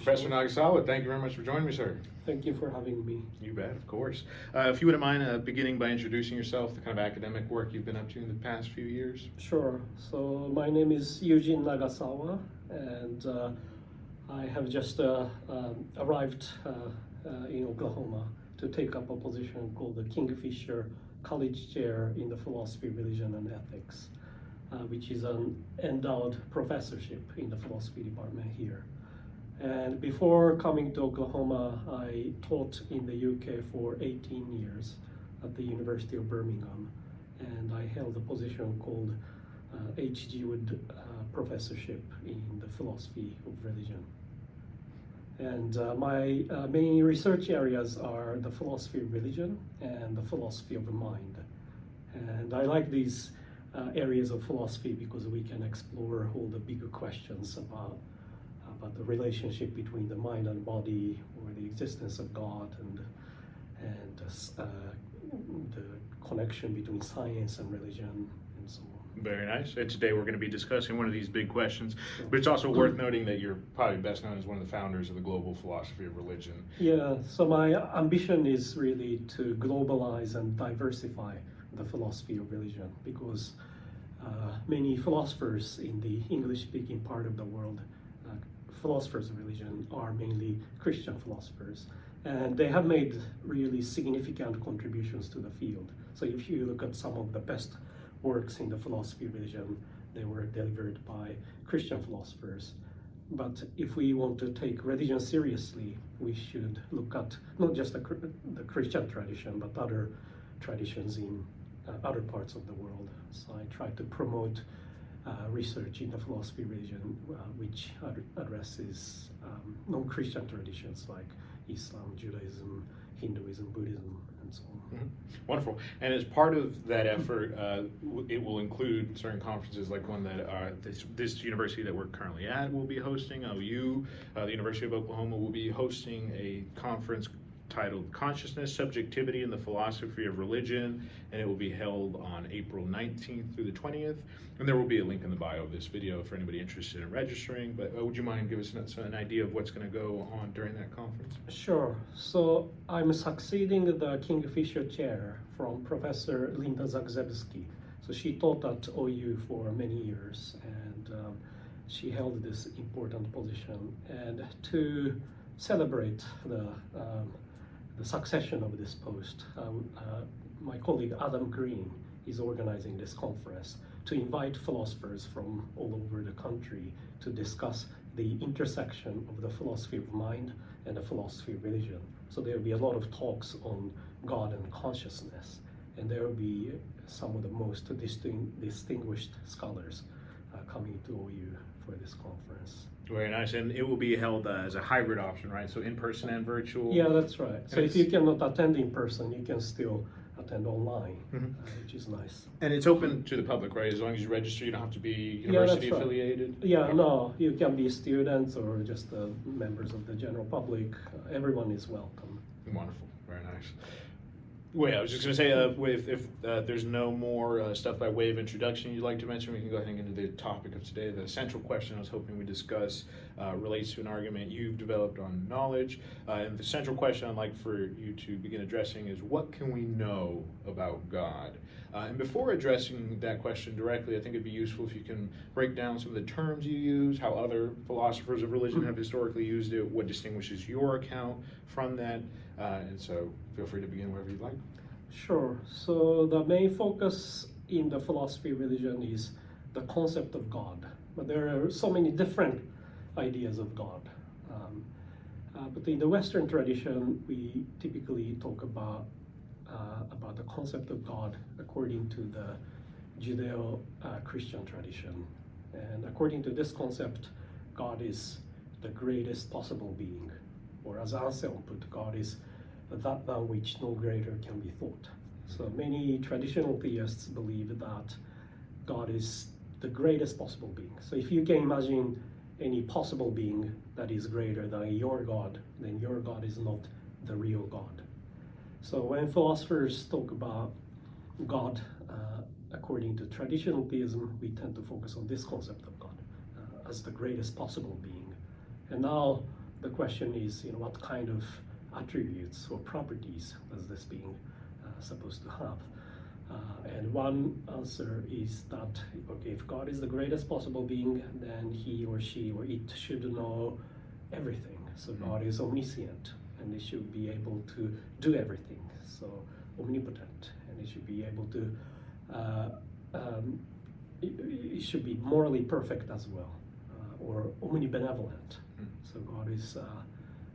Professor Nagasawa, thank you very much for joining me, sir. Thank you for having me. You bet, of course. If you wouldn't mind beginning by introducing yourself, the kind of academic work you've been up to in the past few years. Sure. So my name is Yujin Nagasawa, and I have just arrived in Oklahoma to take up a position called the Kingfisher College Chair in the Philosophy, Religion, and Ethics, which is an endowed professorship in the philosophy department here. And before coming to Oklahoma, I taught in the UK for 18 years at the University of Birmingham, and I held a position called H.G. Wood Professorship in the Philosophy of Religion. And my main research areas are the philosophy of religion and the philosophy of the mind. And I like these areas of philosophy because we can explore all the bigger questions about the relationship between the mind and body, or the existence of God, and the connection between science and religion, and so on. Very nice. And today we're going to be discussing one of these big questions, but it's also worth noting that you're probably best known as one of the founders of the global philosophy of religion. Yeah, so my ambition is really to globalize and diversify the philosophy of religion, because many philosophers in the English-speaking part of the world, philosophers of religion, are mainly Christian philosophers, and they have made really significant contributions to the field. So if you look at some of the best works in the philosophy of religion, they were delivered by Christian philosophers. But if we want to take religion seriously, we should look at not just the Christian tradition, but other traditions in other parts of the world. So I try to promote research in the philosophy of religion, which addresses non-Christian traditions like Islam, Judaism, Hinduism, Buddhism, and so on. Mm-hmm. Wonderful. And as part of that effort, it will include certain conferences like one that this university that we're currently at will be hosting. OU, the University of Oklahoma, will be hosting a conference titled Consciousness, Subjectivity, and the Philosophy of Religion, and it will be held on April 19th through the 20th. And there will be a link in the bio of this video for anybody interested in registering. But would you mind giving us an idea of what's going to go on during that conference? Sure. So I'm succeeding the Kingfisher Chair from Professor Linda Zagzebski. So she taught at OU for many years, and she held this important position. And to celebrate the succession of this post, my colleague Adam Green is organizing this conference to invite philosophers from all over the country to discuss the intersection of the philosophy of mind and the philosophy of religion. So there will be a lot of talks on God and consciousness, and there will be some of the most distinguished scholars coming to OU for this conference. Very nice. And it will be held as a hybrid option, right? So in person and virtual? Yeah, that's right. So if you cannot attend in person, you can still attend online, which is nice. And it's open to the public, right? As long as you register, you don't have to be university affiliated? Yeah, no, you can be students or just members of the general public. Everyone is welcome. Wonderful. Very nice. Wait, I was just going to say, if there's no more stuff by way of introduction you'd like to mention, we can go ahead and get into the topic of today. The central question I was hoping we discuss relates to an argument you've developed on knowledge. And the central question I'd like for you to begin addressing is, what can we know about God? And before addressing that question directly, I think it'd be useful if you can break down some of the terms you use, how other philosophers of religion have historically used it, what distinguishes your account from that. And so feel free to begin wherever you'd like. Sure. So the main focus in the philosophy of religion is the concept of God. But there are so many different ideas of God. But in the Western tradition, we typically talk about the concept of God according to the Judeo-Christian tradition. And according to this concept, God is the greatest possible being. Or as Anselm put, God is that than which no greater can be thought. So many traditional theists believe that God is the greatest possible being. So if you can imagine any possible being that is greater than your God, then your God is not the real God. So when philosophers talk about God according to traditional theism, we tend to focus on this concept of God as the greatest possible being. And now the question is, what kind of attributes or properties does this being supposed to have? And one answer is that, okay, if God is the greatest possible being, then he or she or it should know everything. So God is omniscient, and it should be able to do everything. So omnipotent, and it should be able to, it should be morally perfect as well, or omnibenevolent. So God is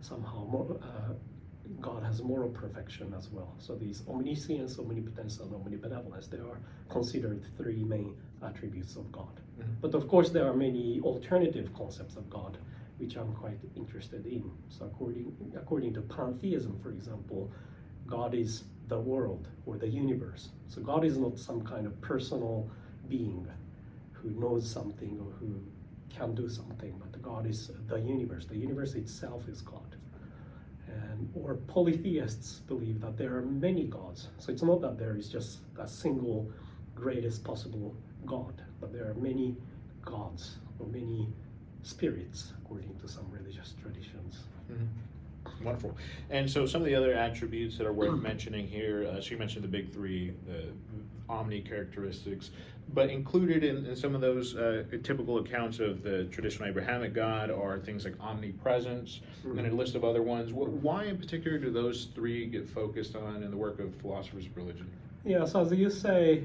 somehow more, God has moral perfection as well. So these omniscience, omnipotence, and omnibenevolence, they are considered three main attributes of God. But of course, there are many alternative concepts of God, which I'm quite interested in. So according to pantheism, for example, God is the world or the universe. So God is not some kind of personal being who knows something or who can do something, but God is the universe. The universe itself is God. Or polytheists believe that there are many gods. So it's not that there is just a single greatest possible God, but there are many gods or many spirits according to some religious traditions. Wonderful. And so some of the other attributes that are worth mentioning here, so you mentioned the big three, the omni characteristics, but included in some of those typical accounts of the traditional Abrahamic God are things like omnipresence and a list of other ones. Why in particular do those three get focused on in the work of philosophers of religion? Yeah, so as you say,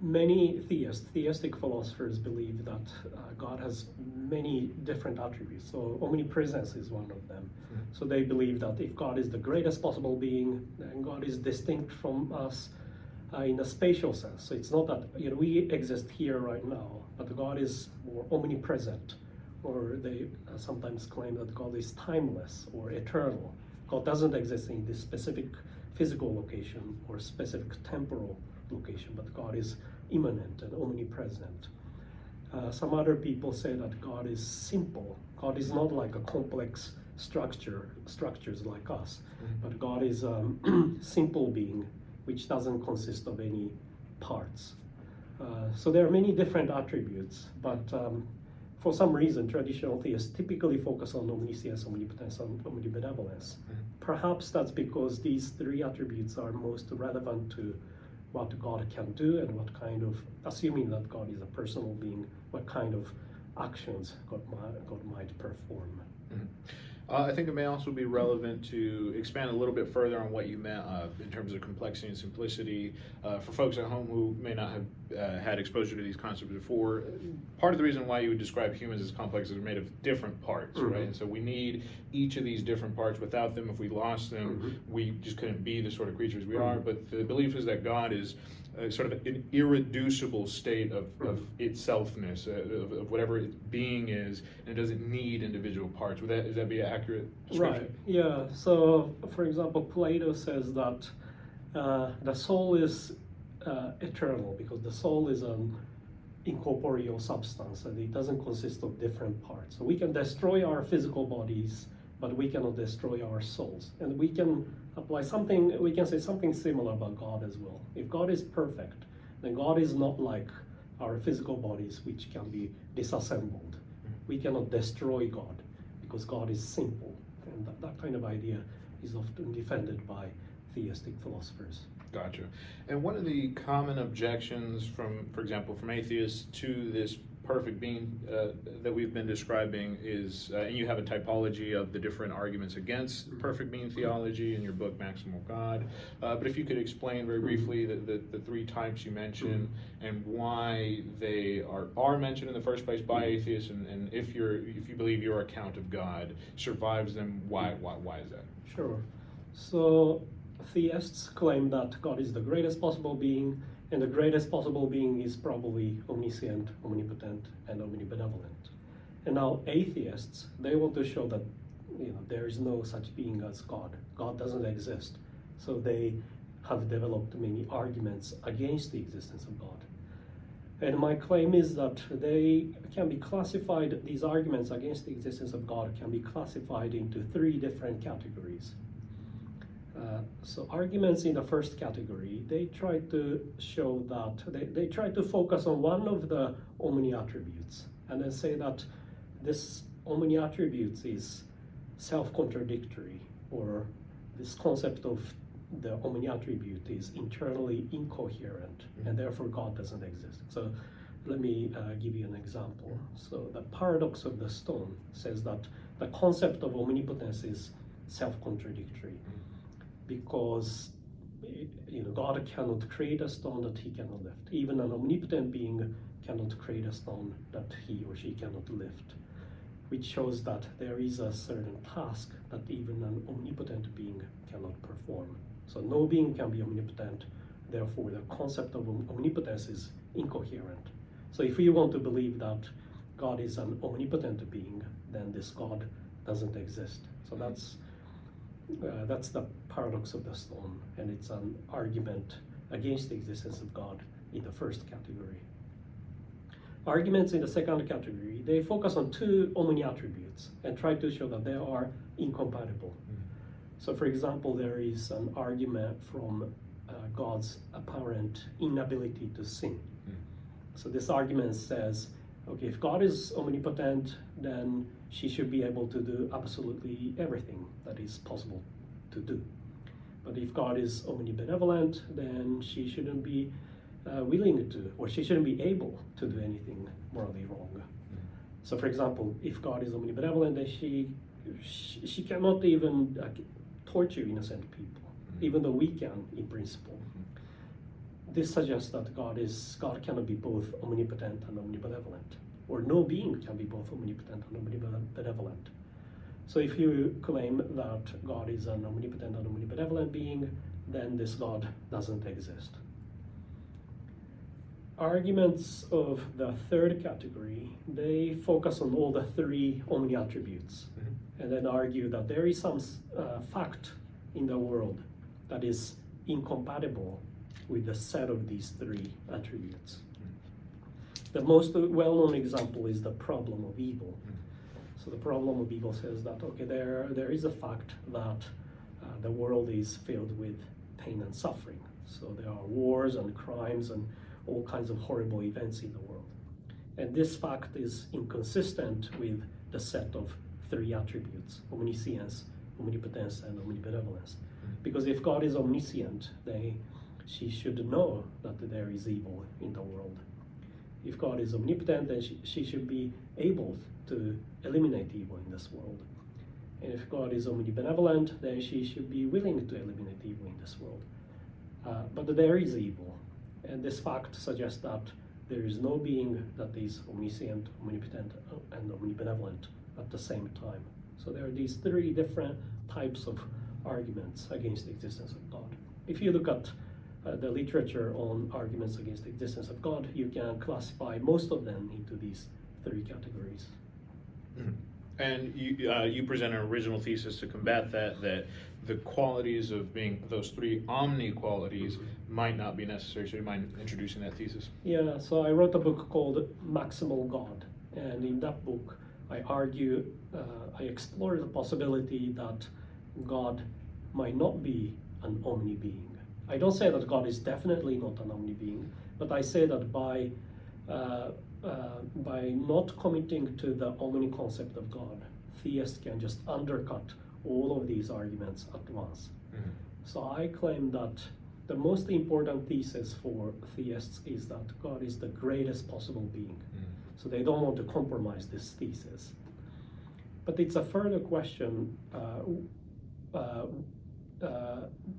many theistic philosophers believe that God has many different attributes. So omnipresence is one of them. So they believe that if God is the greatest possible being, then God is distinct from us in a spatial sense. So it's not that we exist here right now, but God is more omnipresent. Or they sometimes claim that God is timeless or eternal. God doesn't exist in this specific physical location or specific temporal location, but God is immanent and omnipresent. Some other people say that God is simple. God is not like a complex structures like us, but God is a simple being which doesn't consist of any parts. So there are many different attributes, but for some reason traditional theists typically focus on omniscience, omnipotence, and omnibenevolence. Perhaps that's because these three attributes are most relevant to what God can do and what kind of, assuming that God is a personal being, what kind of actions God might perform. I think it may also be relevant to expand a little bit further on what you meant in terms of complexity and simplicity. For folks at home who may not have had exposure to these concepts before, part of the reason why you would describe humans as complex is they're made of different parts, right? And so we need each of these different parts. Without them, if we lost them, we just couldn't be the sort of creatures we are. But the belief is that God is sort of an irreducible state of itselfness, of whatever its being is, and it doesn't need individual parts. Would that be an accurate description? Right, yeah. So, for example, Plato says that the soul is eternal because the soul is an incorporeal substance and it doesn't consist of different parts. So we can destroy our physical bodies, but we cannot destroy our souls. And we can apply something, we can say something similar about God as well. If God is perfect, then God is not like our physical bodies, which can be disassembled. We cannot destroy God because God is simple. And that kind of idea is often defended by theistic philosophers. Gotcha. And one of the common objections for example, from atheists to this perfect being that we've been describing is, and you have a typology of the different arguments against perfect being theology in your book, Maximal God. But if you could explain very briefly the three types you mentioned and why they are mentioned in the first place by atheists, and if you believe your account of God survives them, why is that? Sure. So theists claim that God is the greatest possible being, and the greatest possible being is probably omniscient, omnipotent, and omnibenevolent. And now atheists, they want to show that there is no such being as God. God doesn't exist. So they have developed many arguments against the existence of God. And my claim is that they can be classified, these arguments against the existence of God can be classified into three different categories. So arguments in the first category, they try to show that, they try to focus on one of the omni attributes and then say that this omni attributes is self-contradictory, or this concept of the omni-attribute is internally incoherent, and therefore God doesn't exist. So let me give you an example. So the paradox of the stone says that the concept of omnipotence is self-contradictory, because God cannot create a stone that he cannot lift. Even an omnipotent being cannot create a stone that he or she cannot lift, which shows that there is a certain task that even an omnipotent being cannot perform. So no being can be omnipotent, therefore the concept of omnipotence is incoherent. So if you want to believe that God is an omnipotent being, then this God doesn't exist. So that's the paradox of the stone, and it's an argument against the existence of God in the first category. Arguments in the second category, they focus on two omni-attributes and try to show that they are incompatible. So for example, there is an argument from God's apparent inability to sin. So this argument says, okay, if God is omnipotent, then she should be able to do absolutely everything that is possible to do. But if God is omnibenevolent, then she shouldn't be willing to, or she shouldn't be able to do anything morally wrong. So for example, if God is omnibenevolent, then she cannot even torture innocent people, even though we can in principle. This suggests that God cannot be both omnipotent and omnibenevolent, or no being can be both omnipotent and omnibenevolent. So if you claim that God is an omnipotent and omnibenevolent being, then this God doesn't exist. Arguments of the third category, they focus on all the three omni-attributes, and then argue that there is some fact in the world that is incompatible with the set of these three attributes. The most well-known example is the problem of evil. So the problem of evil says that, okay, there is a fact that the world is filled with pain and suffering. So there are wars and crimes and all kinds of horrible events in the world. And this fact is inconsistent with the set of three attributes: omniscience, omnipotence, and omnibenevolence. Because if God is omniscient, then she should know that there is evil in the world. If God is omnipotent, then she should be able to eliminate evil in this world. And if God is omnibenevolent, then she should be willing to eliminate evil in this world. But there is evil, and this fact suggests that there is no being that is omniscient, omnipotent, and omnibenevolent at the same time. So there are these three different types of arguments against the existence of God. If you look at the literature on arguments against the existence of God, you can classify most of them into these three categories. And you present an original thesis to combat that the qualities of being those three omni-qualities might not be necessary. So you mind introducing that thesis? Yeah, so I wrote a book called Maximal God, and in that book I argue, I explore the possibility that God might not be an omni-being. I don't say that God is definitely not an omni-being, but I say that by not committing to the omni concept of God, theists can just undercut all of these arguments at once. So I claim that the most important thesis for theists is that God is the greatest possible being. So they don't want to compromise this thesis. But it's a further question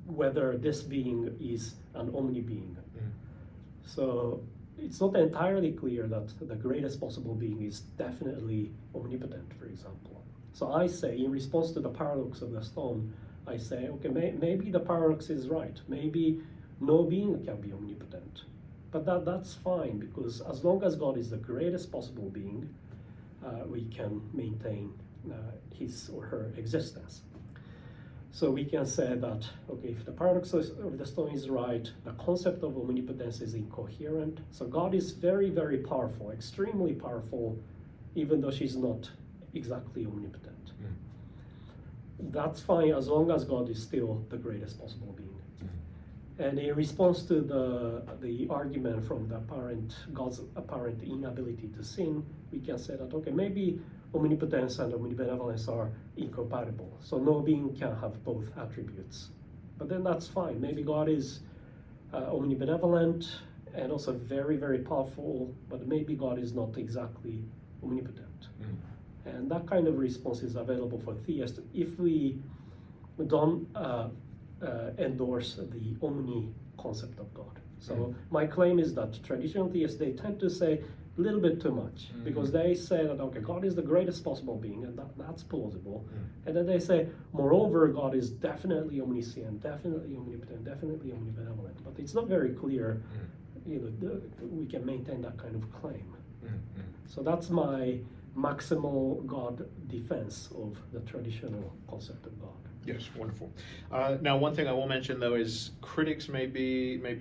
whether this being is an omni-being. So it's not entirely clear that the greatest possible being is definitely omnipotent, for example. So I say, in response to the paradox of the stone, I say, okay, maybe the paradox is right. Maybe no being can be omnipotent. But that's fine, because as long as God is the greatest possible being, we can maintain his or her existence. So we can say that, okay, if the paradox of the stone is right, the concept of omnipotence is incoherent. So God is very, very powerful, extremely powerful, even though she's not exactly omnipotent. That's fine as long as God is still the greatest possible being. And in response to the argument from God's apparent inability to sin, we can say that, okay, maybe omnipotence and omnibenevolence are incompatible. So no being can have both attributes. But then that's fine. Maybe God is omnibenevolent and also very, very powerful, but maybe God is not exactly omnipotent. And that kind of response is available for theists if we don't endorse the omni concept of God. So my claim is that traditional theists, they tend to say a little bit too much, because they say that, okay, God is the greatest possible being, and that's plausible. And then they say, moreover, God is definitely omniscient, definitely omnipotent, definitely omnibenevolent. But it's not very clear, we can maintain that kind of claim. So that's my maximal God defense of the traditional concept of God. Yes, wonderful. Now, one thing I will mention, though, is critics may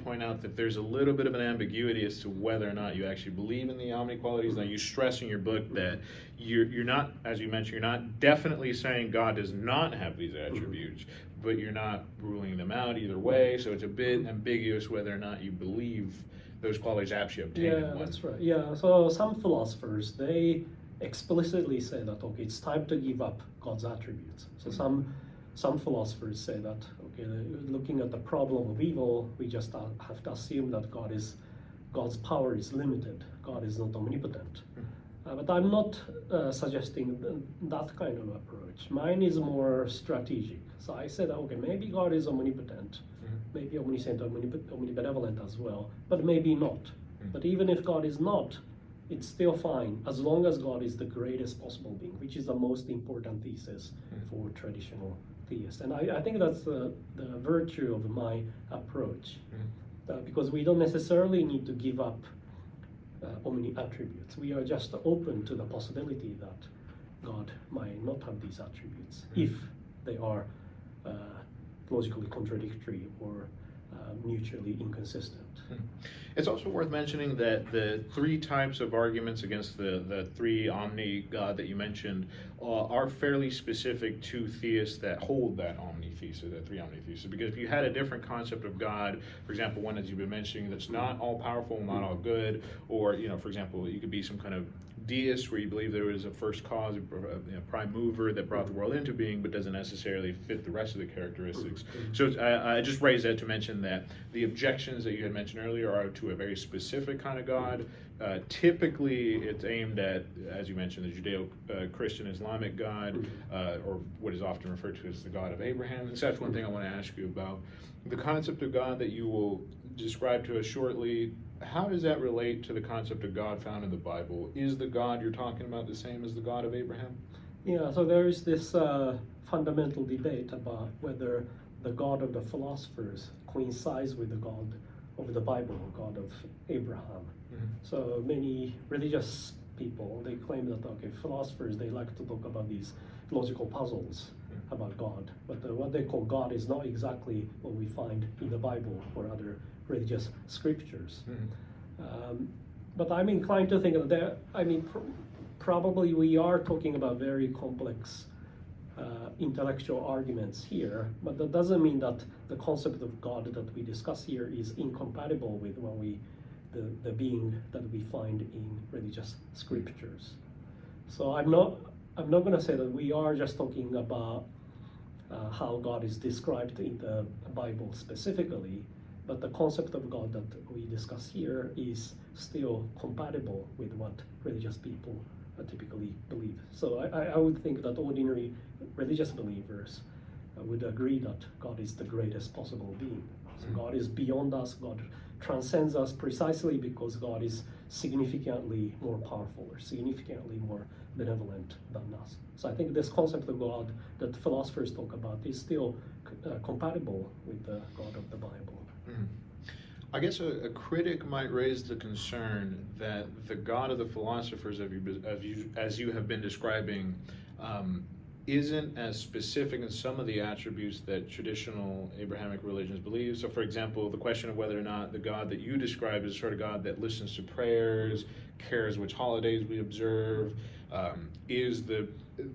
point out that there's a little bit of an ambiguity as to whether or not you actually believe in the omni qualities. Now, you stress in your book that you're not, as you mentioned, you're not definitely saying God does not have these attributes, but you're not ruling them out either way. So it's a bit ambiguous whether or not you believe those qualities actually obtain. Yeah, that's right. Yeah, so some philosophers, they explicitly say that, okay, it's time to give up God's attributes. So some philosophers say that, okay, looking at the problem of evil, we just have to assume that God's power is limited. God is not omnipotent. But I'm not suggesting that kind of approach. Mine is more strategic. So I said, okay, maybe God is omnipotent, maybe omniscient, omnibenevolent as well, but maybe not. But even if God is not, it's still fine, as long as God is the greatest possible being, which is the most important thesis for traditional theists. And I think that's the virtue of my approach, because we don't necessarily need to give up omni attributes. We are just open to the possibility that God might not have these attributes if they are logically contradictory or mutually inconsistent. It's also worth mentioning that the three types of arguments against the three omni God that you mentioned are fairly specific to theists that hold that omni thesis, that three omni thesis. Because if you had a different concept of God, for example, one as you've been mentioning, that's not all powerful, not all good, or for example, you could be some kind of deist where you believe there was a first cause, a prime mover that brought the world into being, but doesn't necessarily fit the rest of the characteristics. So I just raised that to mention that the objections that you had mentioned earlier are to a very specific kind of God. Typically, it's aimed at, as you mentioned, the Judeo-Christian Islamic God, or what is often referred to as the God of Abraham. And so that's one thing I want to ask you about. The concept of God that you will describe to us shortly, how does that relate to the concept of God found in the Bible? Is the God you're talking about the same as the God of Abraham? Yeah, so there is this fundamental debate about whether the God of the philosophers coincides with the God of the Bible, God of Abraham. So many religious people, they claim that, okay, philosophers, they like to talk about these logical puzzles about God, but what they call God is not exactly what we find in the Bible or other religious scriptures. But I'm inclined to think that probably we are talking about very complex intellectual arguments here, but that doesn't mean that the concept of God that we discuss here is incompatible with the being that we find in religious scriptures. So I'm not going to say that we are just talking about how God is described in the Bible specifically, but the concept of God that we discuss here is still compatible with what religious people typically believe. So I would think that ordinary religious believers would agree that God is the greatest possible being. So God is beyond us, God transcends us precisely because God is significantly more powerful or significantly more benevolent than us. So I think this concept of God that philosophers talk about is still compatible with the God of the Bible. I guess a critic might raise the concern that the God of the philosophers, as you have been describing, isn't as specific in some of the attributes that traditional Abrahamic religions believe. So, for example, the question of whether or not the God that you describe is sort of God that listens to prayers, cares which holidays we observe, is the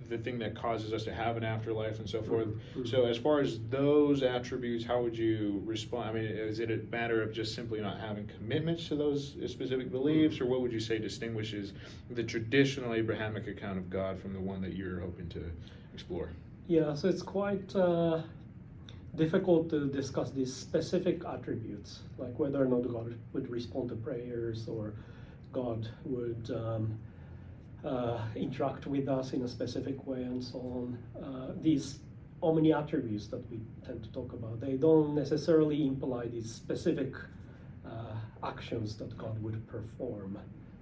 the thing that causes us to have an afterlife and so forth. Mm-hmm. So as far as those attributes, how would you respond? I mean, is it a matter of just simply not having commitments to those specific beliefs, or what would you say distinguishes the traditional Abrahamic account of God from the one that you're hoping to explore? Yeah, so it's quite difficult to discuss these specific attributes, like whether or not God would respond to prayers, or God would interact with us in a specific way, and so on. These omni attributes that we tend to talk about, they don't necessarily imply these specific actions that God would perform.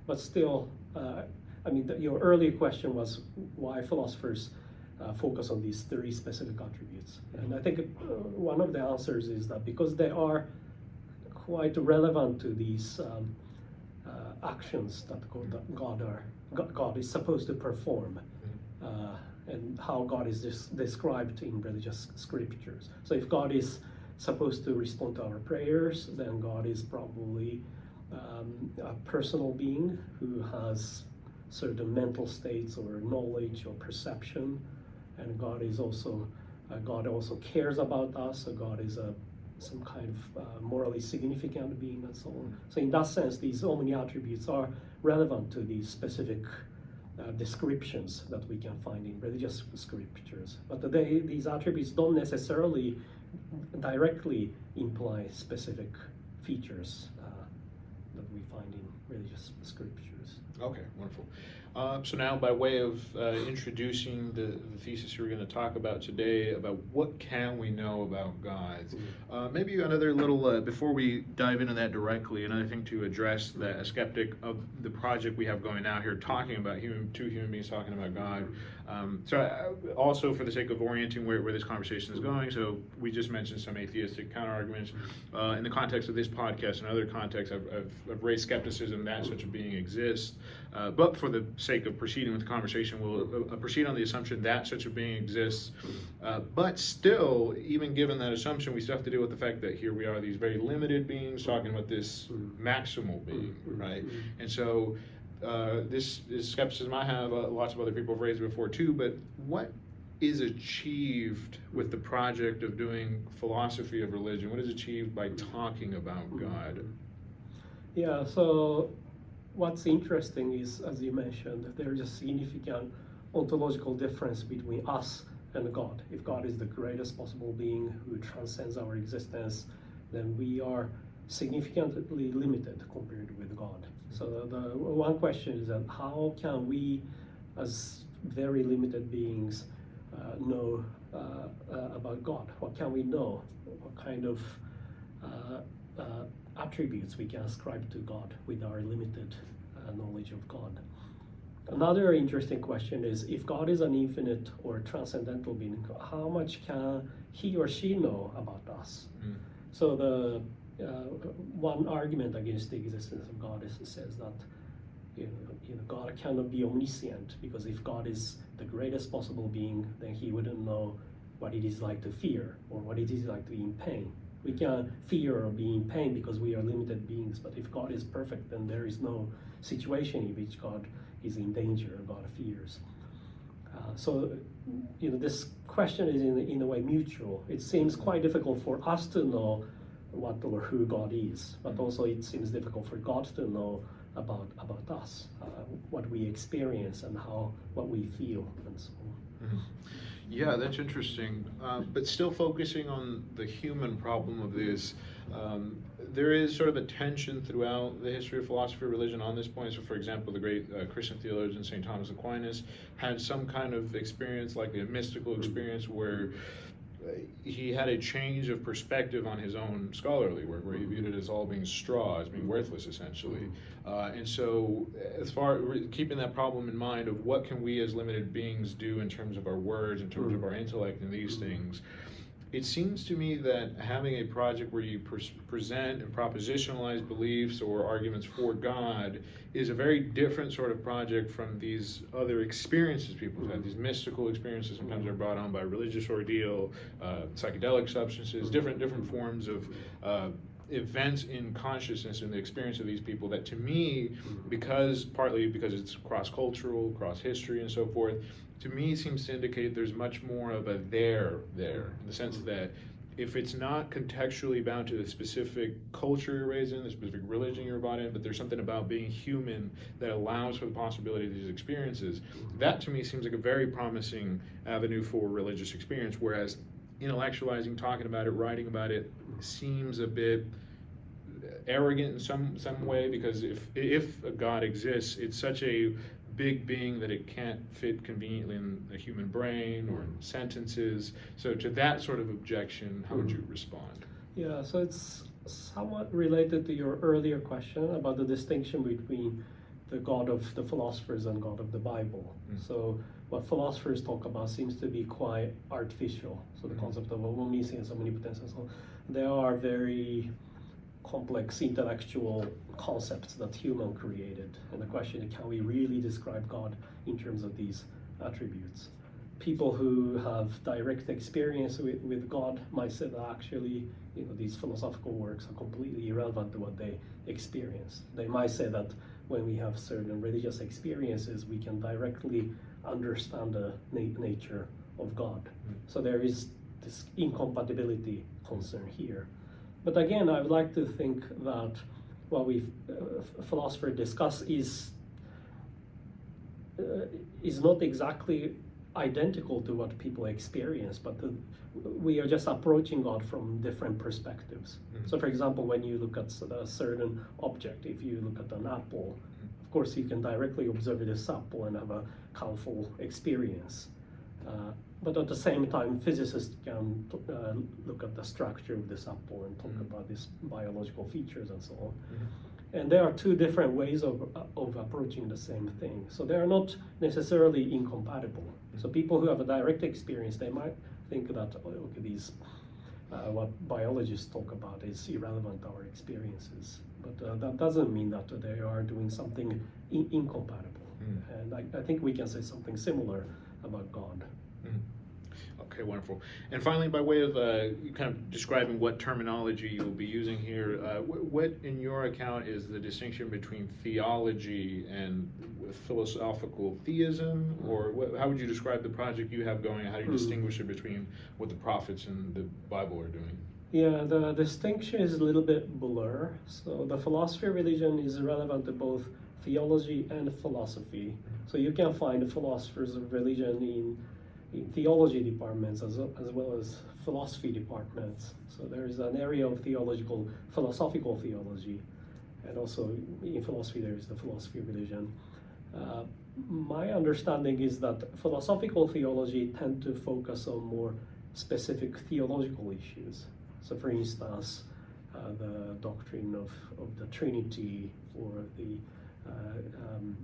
But still, I mean, your earlier question was why philosophers focus on these three specific attributes. And I think one of the answers is that because they are quite relevant to these actions that God is supposed to perform, and how God is described in religious scriptures. So if God is supposed to respond to our prayers, then God is probably a personal being who has certain mental states or knowledge or perception, and God also cares about us. So God is some kind of morally significant being, and so on. So in that sense, these omni attributes are relevant to these specific descriptions that we can find in religious scriptures. But these attributes don't necessarily directly imply specific features that we find in religious scriptures. Okay, wonderful. So now, by way of introducing the thesis we're going to talk about today, about what can we know about God, maybe another little, before we dive into that directly, another thing to address that a skeptic of the project we have going out here, talking about two human beings talking about God. Also for the sake of orienting where this conversation is going, so we just mentioned some atheistic counterarguments. In the context of this podcast and other contexts, I've raised skepticism that such a being exists. But for the sake of proceeding with the conversation, we'll proceed on the assumption that such a being exists. But still, even given that assumption, we still have to deal with the fact that here we are, these very limited beings talking about this maximal being, right? And so this is skepticism I have, lots of other people have raised it before too, but what is achieved with the project of doing philosophy of religion? What is achieved by talking about God? Yeah, so what's interesting is, as you mentioned, there is a significant ontological difference between us and God. If God is the greatest possible being who transcends our existence, then we are significantly limited compared with God. So the one question is that how can we, as very limited beings, know about God? What can we know? What kind of attributes we can ascribe to God with our limited knowledge of God? Another interesting question is, if God is an infinite or transcendental being, how much can he or she know about us? So the one argument against the existence of God says that God cannot be omniscient, because if God is the greatest possible being, then he wouldn't know what it is like to fear or what it is like to be in pain. We can fear or be in pain because we are limited beings, but if God is perfect, then there is no situation in which God is in danger, God fears. So this question is in a way mutual. It seems quite difficult for us to know what or who God is, but also it seems difficult for God to know about us, what we experience and what we feel, and so on. Mm-hmm. Yeah, that's interesting. But still focusing on the human problem of this, there is sort of a tension throughout the history of philosophy of religion on this point. So, for example, the great Christian theologian St. Thomas Aquinas had some kind of experience, like a mystical experience, where he had a change of perspective on his own scholarly work, where he viewed it as all being straw, as being worthless, essentially. And so, as far keeping that problem in mind of what can we as limited beings do in terms of our words, in terms of our intellect and these things, it seems to me that having a project where you present and propositionalize beliefs or arguments for God is a very different sort of project from these other experiences people have had. These mystical experiences sometimes are brought on by religious ordeal, psychedelic substances, different forms of events in consciousness and the experience of these people that, to me, partly because it's cross-cultural, cross-history and so forth, to me seems to indicate there's much more of a there, in the sense that if it's not contextually bound to the specific culture you're raised in, the specific religion you're brought in, but there's something about being human that allows for the possibility of these experiences, that to me seems like a very promising avenue for religious experience, whereas intellectualizing, talking about it, writing about it seems a bit arrogant in some way, because if a God exists, it's such a big being that it can't fit conveniently in the human brain or in sentences. So to that sort of objection, how would you respond? Yeah, so it's somewhat related to your earlier question about the distinction between the God of the philosophers and God of the Bible. So what philosophers talk about seems to be quite artificial. So the concept of omniscience, omnipotence, and so on, they are very complex intellectual concepts that human created. And the question is, can we really describe God in terms of these attributes? People who have direct experience with God might say that actually, these philosophical works are completely irrelevant to what they experience. They might say that when we have certain religious experiences, we can directly understand the nature of God. So there is this incompatibility concern here. But again, I would like to think that what we philosophers discuss is not exactly identical to what people experience, but we are just approaching God from different perspectives. So for example, when you look at a certain object, if you look at an apple, of course you can directly observe this apple and have a colorful experience. But at the same time, physicists can look at the structure of this apple and talk about these biological features and so on. And there are two different ways of approaching the same thing. So they are not necessarily incompatible. So people who have a direct experience, they might think that, okay, these what biologists talk about is irrelevant to our experiences. But that doesn't mean that they are doing something incompatible. And I think we can say something similar about God. Okay, wonderful. And finally, by way of kind of describing what terminology you will be using here, what in your account is the distinction between theology and philosophical theism? Or how would you describe the project you have going? How do you distinguish it between what the prophets and the Bible are doing? Yeah, the distinction is a little bit blur. So the philosophy of religion is relevant to both theology and philosophy. So you can find philosophers of religion in theology departments as well as philosophy departments. So there is an area of philosophical theology, and also in philosophy there is the philosophy of religion. My understanding is that philosophical theology tend to focus on more specific theological issues. So for instance, the doctrine of the Trinity, or the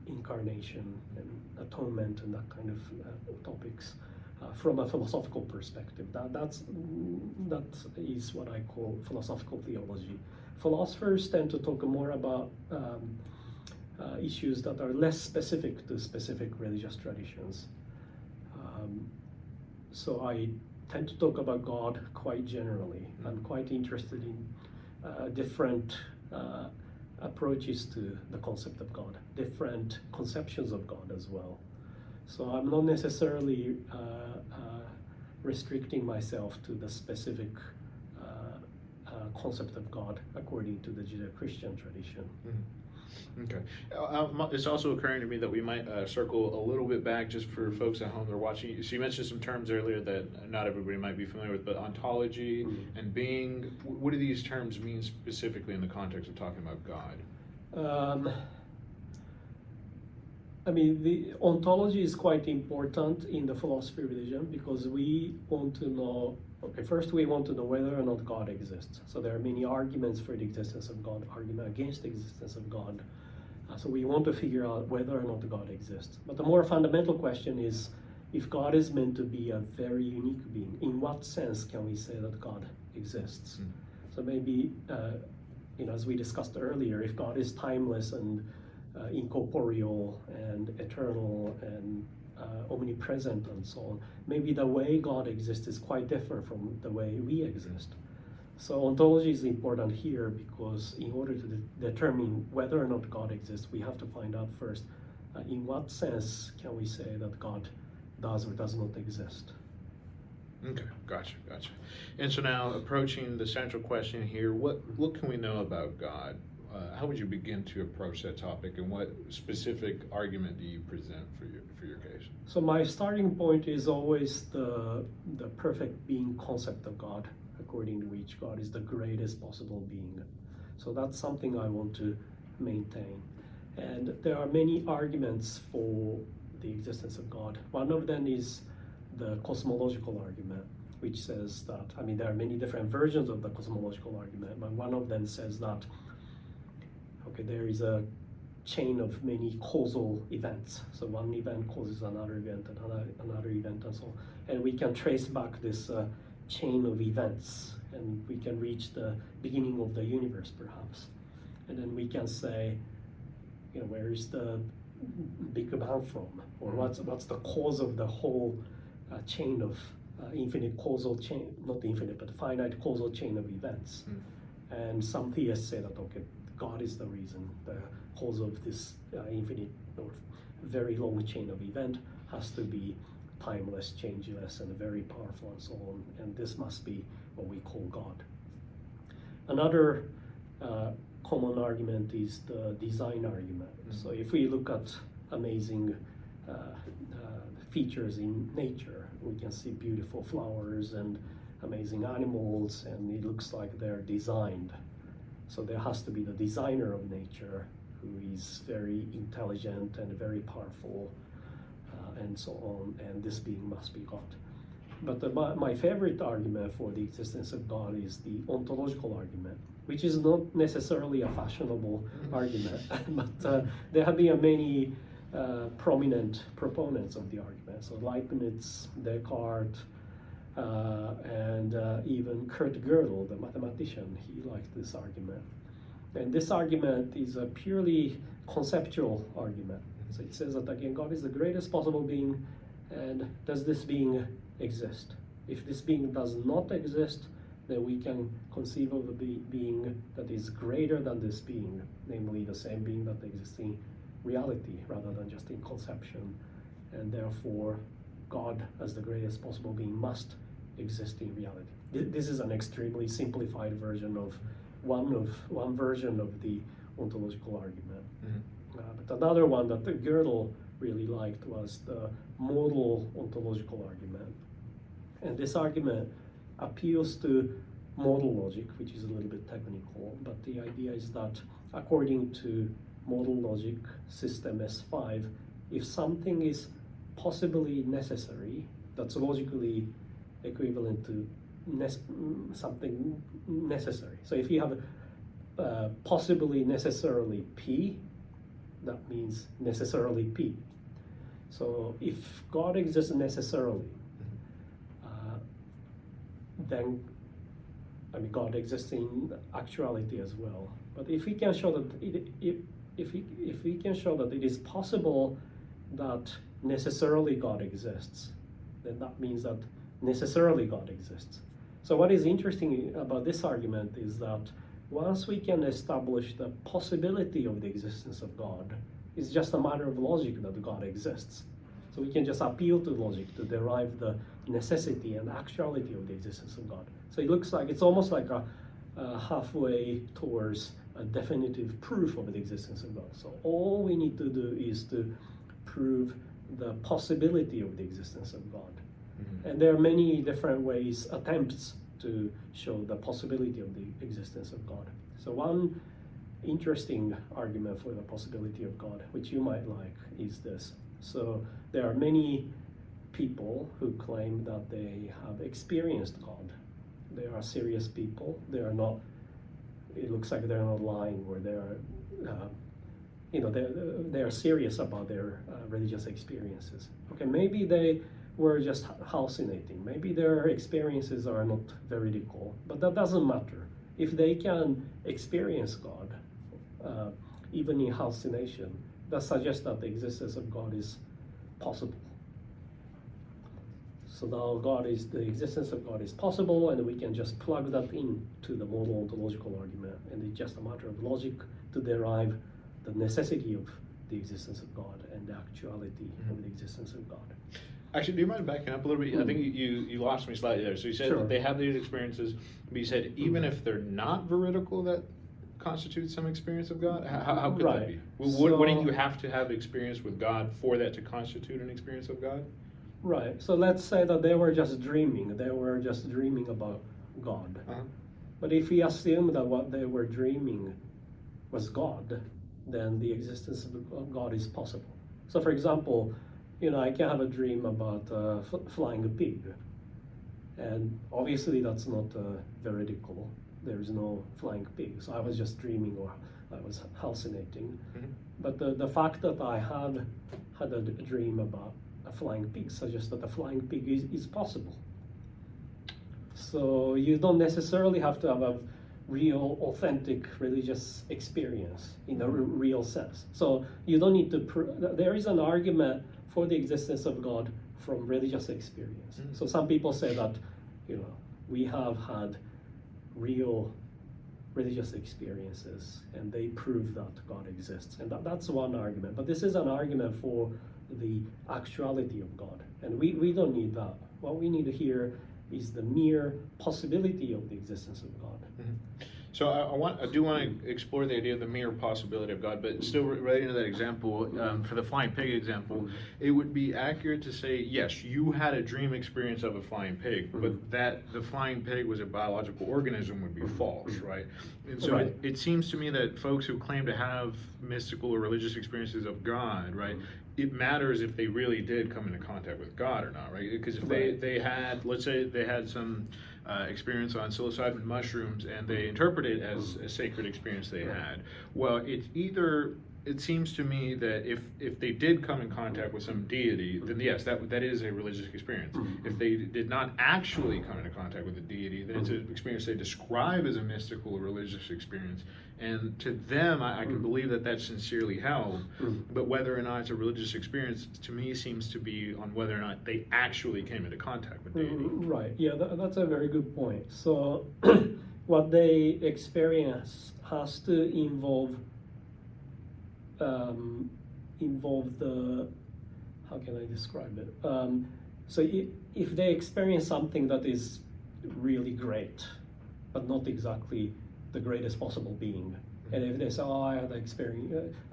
incarnation and atonement and that kind of topics. From a philosophical perspective, that is what I call philosophical theology. Philosophers tend to talk more about issues that are less specific to specific religious traditions. So I tend to talk about God quite generally. I'm quite interested in different approaches to the concept of God, different conceptions of God as well. So I'm not necessarily restricting myself to the specific concept of God according to the Judeo-Christian tradition. Okay. It's also occurring to me that we might circle a little bit back just for folks at home that are watching. So you mentioned some terms earlier that not everybody might be familiar with, but ontology and being. What do these terms mean specifically in the context of talking about God? I mean, the ontology is quite important in the philosophy of religion because we want to know, first we want to know whether or not God exists. So there are many arguments for the existence of God, argument against the existence of God. So we want to figure out whether or not God exists. But the more fundamental question is, if God is meant to be a very unique being, in what sense can we say that God exists? So maybe, as we discussed earlier, if God is timeless and incorporeal and eternal and omnipresent and so on, maybe the way God exists is quite different from the way we exist. So ontology is important here because in order to determine whether or not God exists, we have to find out first in what sense can we say that God does or does not exist. Okay, gotcha. And so now approaching the central question here, what can we know about God? How would you begin to approach that topic, and what specific argument do you present for your case? So my starting point is always the perfect being concept of God, according to which God is the greatest possible being. So that's something I want to maintain. And there are many arguments for the existence of God. One of them is the cosmological argument, which says that, there are many different versions of the cosmological argument, but one of them says that, there is a chain of many causal events. So one event causes another event, and another event, and so on. And we can trace back this chain of events, and we can reach the beginning of the universe, perhaps. And then we can say, where is the Big Bang from? Or what's the cause of the whole chain of infinite causal chain, not infinite, but finite causal chain of events. And some theists say that, God is the reason, the cause of this infinite or very long chain of event has to be timeless, changeless, and very powerful, and so on. And this must be what we call God. Another common argument is the design argument. So if we look at amazing features in nature, we can see beautiful flowers and amazing animals, and it looks like they're designed. So there has to be the designer of nature who is very intelligent and very powerful, and so on, and this being must be God. But my favorite argument for the existence of God is the ontological argument, which is not necessarily a fashionable argument, but there have been many prominent proponents of the argument. So Leibniz, Descartes, and even Kurt Gödel, the mathematician, he liked this argument. And this argument is a purely conceptual argument. So it says that, again, God is the greatest possible being, and does this being exist? If this being does not exist, then we can conceive of a being that is greater than this being, namely the same being that exists in reality rather than just in conception. And therefore, God, as the greatest possible being, must exist in reality. This is an extremely simplified version of one version of the ontological argument. But another one that Gödel really liked was the modal ontological argument. And this argument appeals to modal logic, which is a little bit technical, but the idea is that according to modal logic system S5, if something is possibly necessary, that's logically equivalent to something necessary. So if you have possibly necessarily P, that means necessarily P. So if God exists necessarily, then God exists in actuality as well. But if we can show that if we can show that it is possible that necessarily God exists, then that means that necessarily God exists. So what is interesting about this argument is that once we can establish the possibility of the existence of God, it's just a matter of logic that God exists. So we can just appeal to logic to derive the necessity and actuality of the existence of God. So it looks like, it's almost like a halfway towards a definitive proof of the existence of God. So all we need to do is to prove the possibility of the existence of God. And there are many different ways, attempts to show the possibility of the existence of God. So one interesting argument for the possibility of God, which you might like, is this. So there are many people who claim that they have experienced God. They are serious people. They are not, it looks like they're not lying, or they're, they are serious about their religious experiences. Okay, maybe they were just hallucinating. Maybe their experiences are not veridical, but that doesn't matter. If they can experience God, even in hallucination, that suggests that the existence of God is possible. So now the existence of God is possible, and we can just plug that into the modal ontological argument, and it's just a matter of logic to derive the necessity of the existence of God and the actuality of the existence of God. Actually, do you mind backing up a little bit? I think you lost me slightly there. So you said Sure. they have these experiences, but you said even if they're not veridical, that constitutes some experience of God? How could that be? Wouldn't you have to have experience with God for that to constitute an experience of God? Right. So let's say that they were just dreaming. They were just dreaming about God. Uh-huh. But if we assume that what they were dreaming was God, then the existence of God is possible. So for example, I can have a dream about flying a pig. And obviously that's not veridical. There is no flying pig. So I was just dreaming, or I was hallucinating. Mm-hmm. But the fact that I had a dream about a flying pig suggests that a flying pig is possible. So you don't necessarily have to have a real, authentic religious experience in a real sense. So you don't need to there is an argument for the existence of God from religious experience. Mm-hmm. So some people say that, we have had real religious experiences and they prove that God exists. And that's one argument. But this is an argument for the actuality of God. And we don't need that. What we need here is the mere possibility of the existence of God. Mm-hmm. So I do want to explore the idea of the mere possibility of God, but still relating to that example, for the flying pig example, it would be accurate to say, yes, you had a dream experience of a flying pig, but that the flying pig was a biological organism would be false, right? And so Right. it seems to me that folks who claim to have mystical or religious experiences of God, right, it matters if they really did come into contact with God or not, right? Because if they had, let's say they had some experience on psilocybin mushrooms and they interpret it as a sacred experience they had, well, it seems to me that if they did come in contact with some deity, then yes, that is a religious experience. If they did not actually come into contact with a deity, then it's an experience they describe as a mystical or religious experience. And to them, I can believe that that's sincerely held, but whether or not it's a religious experience, to me, seems to be on whether or not they actually came into contact with deity. Right, yeah, that's a very good point. So what they experience has to involve the, how can I describe it? So if they experience something that is really great, but not exactly the greatest possible being, and if they say, oh, I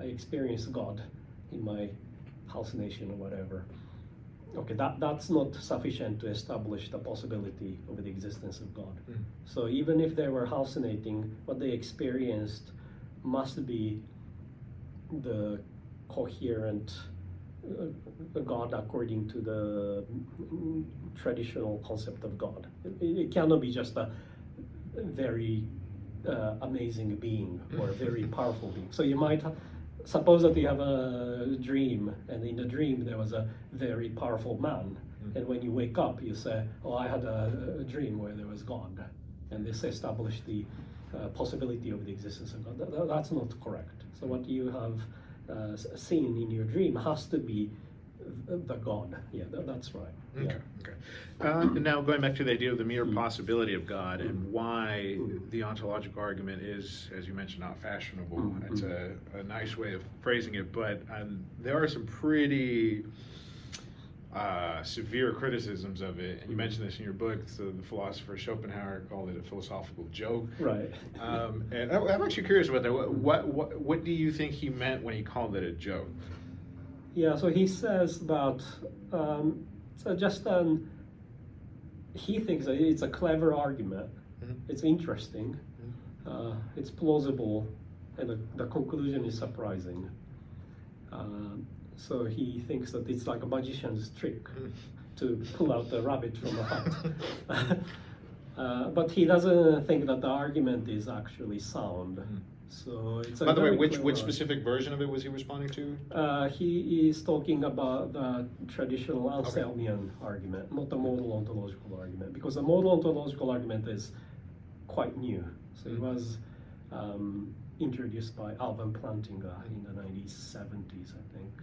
experienced God in my hallucination or whatever, okay, that's not sufficient to establish the possibility of the existence of God. So even if they were hallucinating, what they experienced must be the coherent God according to the traditional concept of God. It cannot be just a very amazing being or a very powerful being. So you might suppose that you have a dream, and in the dream there was a very powerful man, and when you wake up you say, oh, I had a dream where there was God, and this established the possibility of the existence of God. That's not correct. So what you have seen in your dream has to be the God. Yeah, that's right. Okay. And now going back to the idea of the mere possibility of God and why the ontological argument is, as you mentioned, not fashionable. It's a nice way of phrasing it, but there are some pretty severe criticisms of it. And you mentioned this in your book. So the philosopher Schopenhauer called it a philosophical joke. Right. And I'm actually curious about that. What do you think he meant when he called it a joke? Yeah, so he says that he thinks that it's a clever argument. It's interesting, it's plausible, and the conclusion is surprising. So he thinks that it's like a magician's trick to pull out the rabbit from the hat. But he doesn't think that the argument is actually sound. So it's a By the way, very which clever specific version of it was he responding to? He is talking about the traditional Anselmian argument, not the modal ontological argument, because the modal ontological argument is quite new. So it was introduced by Alvin Plantinga in the 1970s, I think.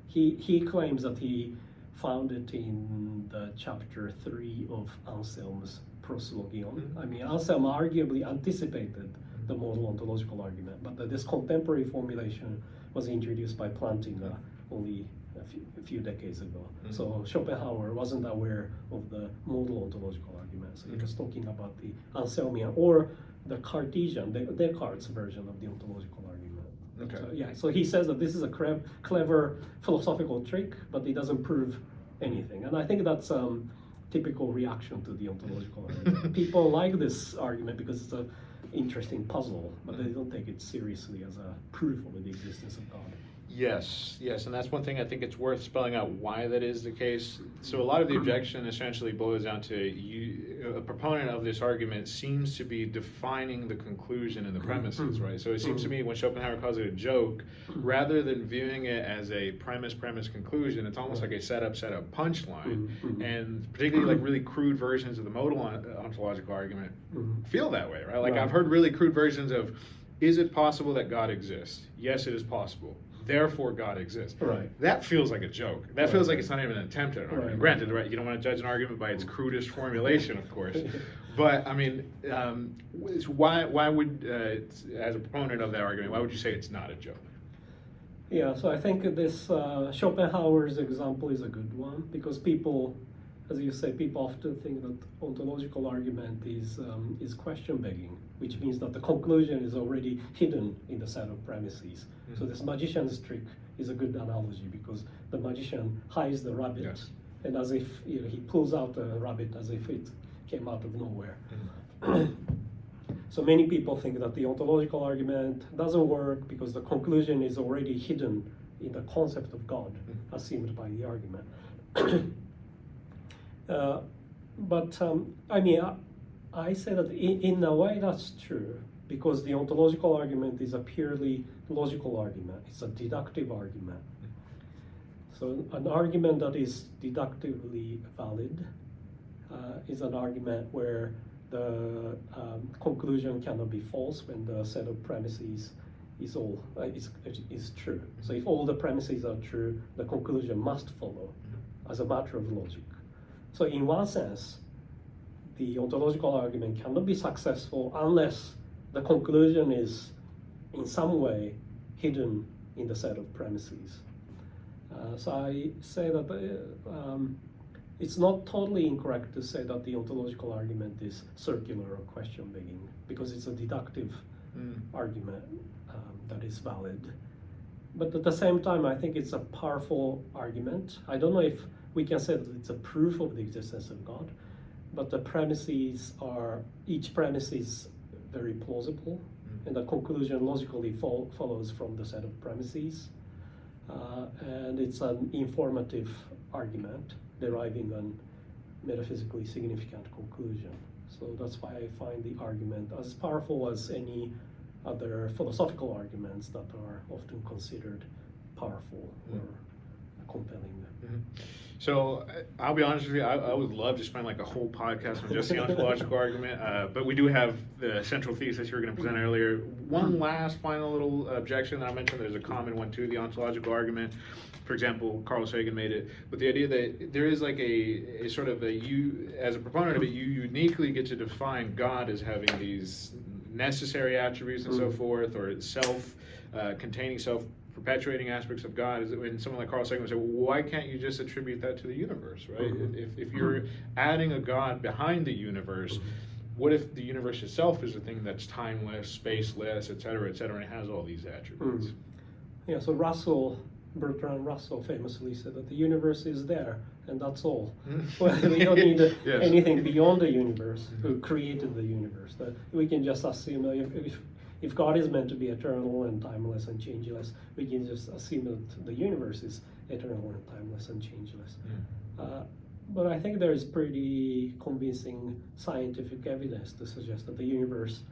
He claims that he found it in the chapter 3 of Anselm's Proslogion. I mean, Anselm arguably anticipated the modal ontological argument, but this contemporary formulation was introduced by Plantinga only a few decades ago. So Schopenhauer wasn't aware of the modal ontological argument. So he was talking about the Anselmian or the Cartesian, Descartes' version of the ontological argument. Okay. So he says that this is a clever philosophical trick, but it doesn't prove anything. And I think that's typical reaction to the ontological argument. People like this argument because it's an interesting puzzle, but they don't take it seriously as a proof of the existence of God. Yes, and that's one thing I think it's worth spelling out why that is the case. So a lot of the objection essentially boils down to a proponent of this argument seems to be defining the conclusion and the premises, right? So it seems to me when Schopenhauer calls it a joke, rather than viewing it as a premise, conclusion, it's almost like a setup, punchline. And particularly like really crude versions of the modal ontological argument feel that way, right? Like I've heard really crude versions of, is it possible that God exists? Yes, it is possible. Therefore, God exists. Right. That feels like a joke. That feels like it's not even an attempt at an argument. Granted, right? You don't want to judge an argument by its crudest formulation, of course. But I mean, why would, as a proponent of that argument, why would you say it's not a joke? Yeah. So I think this Schopenhauer's example is a good one because people, as you say, people often think that ontological argument is question begging, which means that the conclusion is already hidden in the set of premises. So this magician's trick is a good analogy because the magician hides the rabbit, and as if he pulls out the rabbit as if it came out of nowhere. So many people think that the ontological argument doesn't work because the conclusion is already hidden in the concept of God assumed by the argument. I mean, I say that in a way that's true because the ontological argument is a purely logical argument. It's a deductive argument. So an argument that is deductively valid is an argument where the conclusion cannot be false when the set of premises is true. So if all the premises are true, the conclusion must follow as a matter of logic. So in one sense, the ontological argument cannot be successful unless the conclusion is in some way hidden in the set of premises. So I say that it's not totally incorrect to say that the ontological argument is circular or question begging because it's a deductive argument that is valid. But at the same time, I think it's a powerful argument. I don't know if we can say that it's a proof of the existence of God, but the premises each premise is very plausible, and the conclusion logically follows from the set of premises. And it's an informative argument deriving a metaphysically significant conclusion. So that's why I find the argument as powerful as any other philosophical arguments that are often considered powerful or compelling. So I'll be honest with you, I would love to spend like a whole podcast on just the ontological argument, but we do have the central thesis you were going to present earlier. One last final little objection that I mentioned, there's a common one to the ontological argument. For example, Carl Sagan made it, but the idea that there is like a sort of you, as a proponent of it, you uniquely get to define God as having these necessary attributes and so forth, or containing self-perpetuating aspects of God. And someone like Carl Sagan would say, well, why can't you just attribute that to the universe, right? If you're adding a God behind the universe, what if the universe itself is a thing that's timeless, spaceless, et cetera, and it has all these attributes? Yeah, so Bertrand Russell famously said that the universe is there, and that's all. Well, we don't need anything beyond the universe, who created the universe. That we can just assume if God is meant to be eternal and timeless and changeless, we can just assume that the universe is eternal and timeless and changeless. But I think there is pretty convincing scientific evidence to suggest that the universe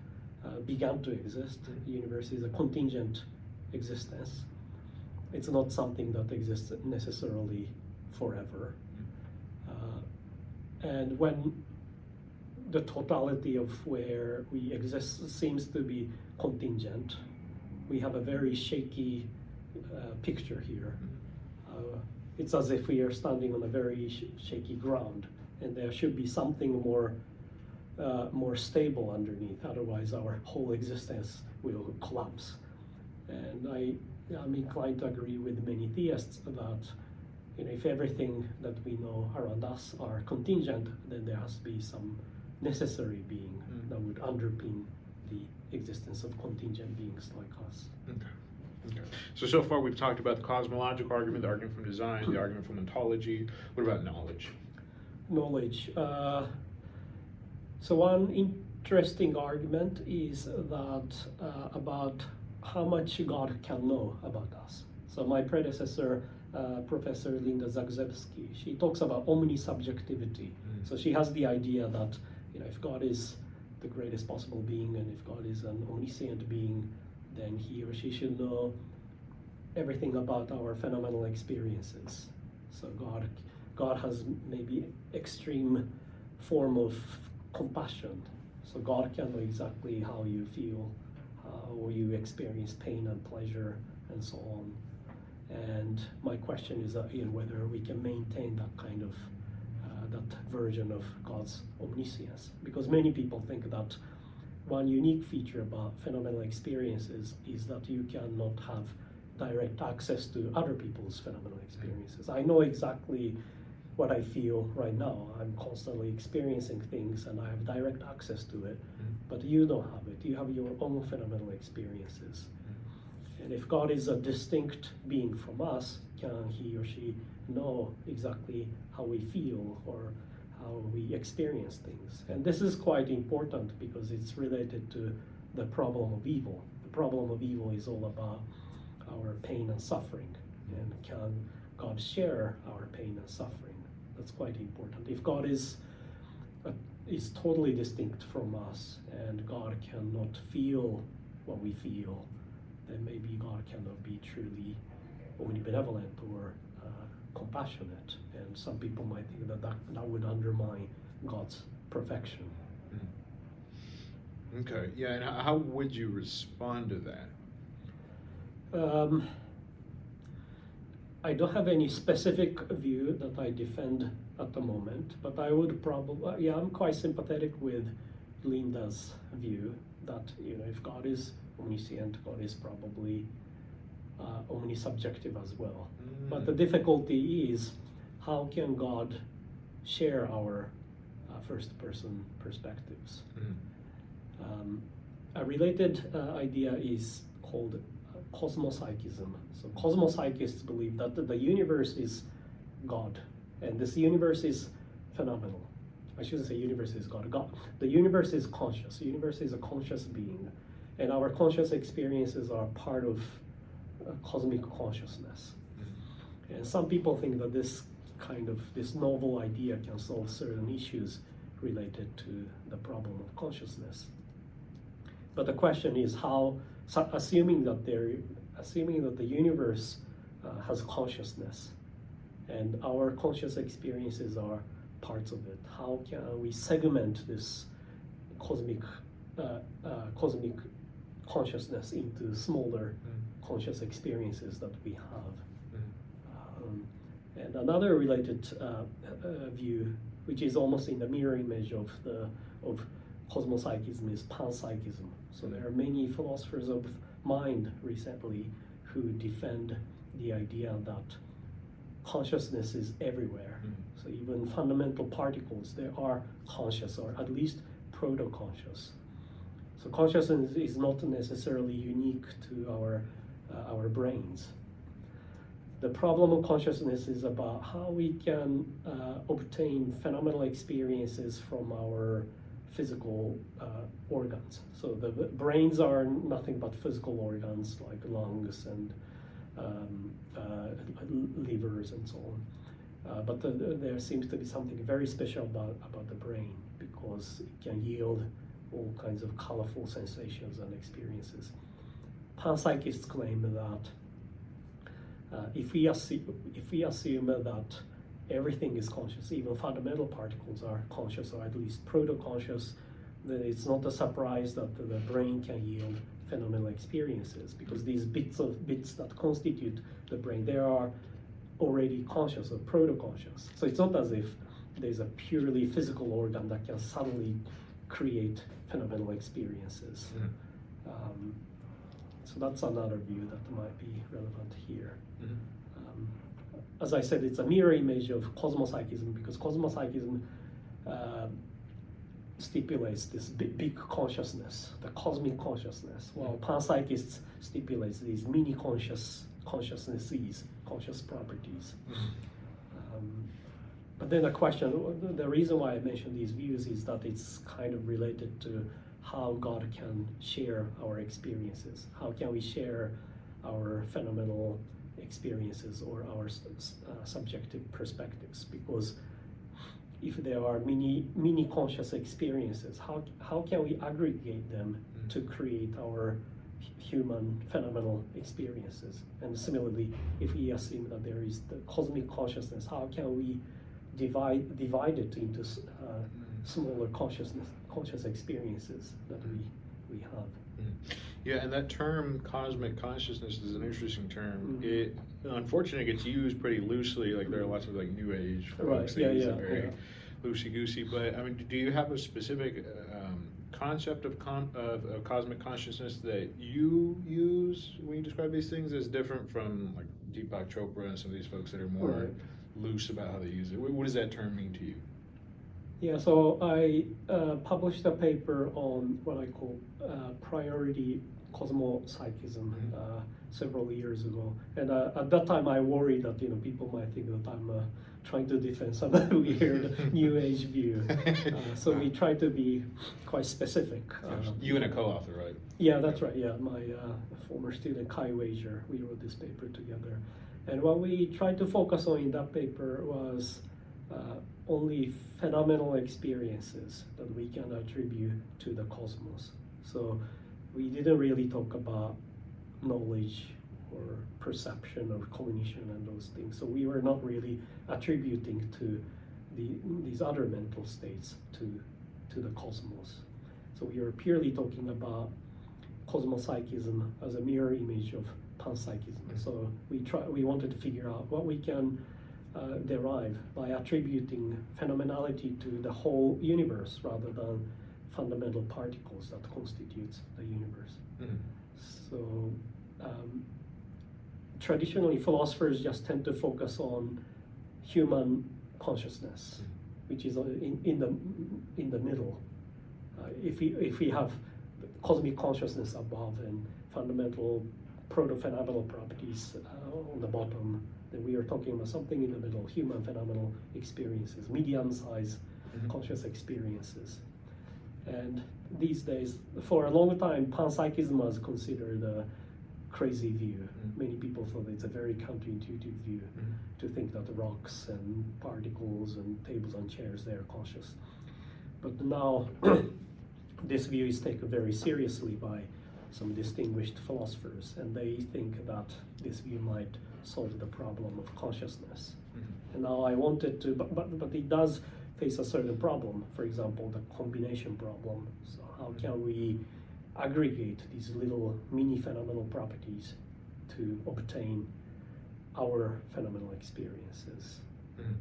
began to exist. The universe is a contingent existence. It's not something that exists necessarily forever. And when the totality of where we exist seems to be contingent, we have a very shaky picture here. it's as if we are standing on a very shaky ground, and there should be something more stable underneath. Otherwise, our whole existence will collapse. And I'm inclined to agree with many theists that if everything that we know around us are contingent, then there has to be some necessary being that would underpin the existence of contingent beings like us. Okay. So far we've talked about the cosmological argument, the argument from design, the argument from ontology. What about knowledge? Knowledge. So one interesting argument is that about how much God can know about us. So my predecessor, Professor Linda Zagzebski, she talks about omnisubjectivity. So she has the idea that if God is the greatest possible being, and if God is an omniscient being, then he or she should know everything about our phenomenal experiences. So God has maybe extreme form of compassion. So God can know exactly how you feel, how you experience pain and pleasure, and so on. And my question is whether we can maintain that kind of that version of God's omniscience, because many people think that one unique feature about phenomenal experiences is that you cannot have direct access to other people's phenomenal experiences. I know exactly what I feel right now. I'm constantly experiencing things and I have direct access to it, but you don't have it. You have your own phenomenal experiences. And if God is a distinct being from us, can he or she know exactly how we feel or how we experience things? And this is quite important because it's related to the problem of evil. The problem of evil is all about our pain and suffering. And can God share our pain and suffering? That's quite important. If God is totally distinct from us and God cannot feel what we feel, then maybe God cannot be truly omnibenevolent or compassionate. And some people might think that would undermine God's perfection. Okay, yeah, and how would you respond to that? I don't have any specific view that I defend at the moment, but I would probably, I'm quite sympathetic with Linda's view that if God is omniscient, God is probably omnisubjective as well. But the difficulty is, how can God share our first-person perspectives? A related idea is called Cosmopsychism. So Cosmopsychists believe that the universe is God, and this universe is phenomenal. I shouldn't say universe is God. The universe is conscious. The universe is a conscious being, and our conscious experiences are part of cosmic consciousness. And some people think that this novel idea can solve certain issues related to the problem of consciousness. But the question is how, assuming that the universe has consciousness, and our conscious experiences are parts of it, how can we segment this cosmic consciousness into smaller conscious experiences that we have? And another related view, which is almost in the mirror image of Cosmopsychism, is Pansychism. So there are many philosophers of mind recently who defend the idea that consciousness is everywhere. So even fundamental particles, they are conscious, or at least proto-conscious. So consciousness is not necessarily unique to our brains. The problem of consciousness is about how we can obtain phenomenal experiences from our physical organs. So the brains are nothing but physical organs like lungs and livers and so on. But there seems to be something very special about the brain, because it can yield all kinds of colorful sensations and experiences. Panpsychists claim that if we assume that everything is conscious, even fundamental particles are conscious, or at least proto-conscious, then it's not a surprise that the brain can yield phenomenal experiences, because these bits that constitute the brain, they are already conscious or proto-conscious. So it's not as if there's a purely physical organ that can suddenly create phenomenal experiences. So that's another view that might be relevant here. As I said, it's a mirror image of Cosmopsychism, because Cosmopsychism stipulates this big consciousness, the cosmic consciousness, while Panpsychists stipulates these mini consciousnesses, conscious properties. But then the reason why I mention these views is that it's kind of related to how God can share our experiences. How can we share our phenomenal experiences or our subjective perspectives? Because if there are mini conscious experiences, how can we aggregate them to create our human phenomenal experiences? And similarly, if we assume that there is the cosmic consciousness, how can we divide it into smaller conscious experiences that we have? Yeah, and that term cosmic consciousness is an interesting term. It unfortunately gets used pretty loosely. Like there are lots of like New Age folks that use it very loosey-goosey. But I mean, do you have a specific concept of cosmic consciousness that you use when you describe these things as different from like Deepak Chopra and some of these folks that are more loose about how they use it? What does that term mean to you? Yeah, so I published a paper on what I call priority Cosmopsychism several years ago, and at that time I worried that people might think that I'm trying to defend some weird New Age view. So we try to be quite specific. You and a co-author, right? Yeah, that's right. Yeah, my former student Kai Wager, we wrote this paper together, and what we tried to focus on in that paper was only phenomenal experiences that we can attribute to the cosmos. So we didn't really talk about knowledge or perception or cognition and those things. So we were not really attributing to these other mental states to the cosmos. So we were purely talking about Cosmopsychism as a mirror image of Panpsychism. So we wanted to figure out what we can derive by attributing phenomenality to the whole universe rather than fundamental particles that constitutes the universe. So traditionally philosophers just tend to focus on human consciousness, which is in the middle. If we have cosmic consciousness above and fundamental proto-phenomenal properties on the bottom, then we are talking about something in the middle, human phenomenal experiences, medium-sized conscious experiences. And these days, for a long time, Panpsychism was considered a crazy view. Many people thought it's a very counterintuitive view to think that the rocks and particles and tables and chairs, they are conscious. But now, this view is taken very seriously by some distinguished philosophers, and they think that this view might solve the problem of consciousness. And now I wanted to, but it does face a certain problem. For example, the combination problem. So how can we aggregate these little mini phenomenal properties to obtain our phenomenal experiences?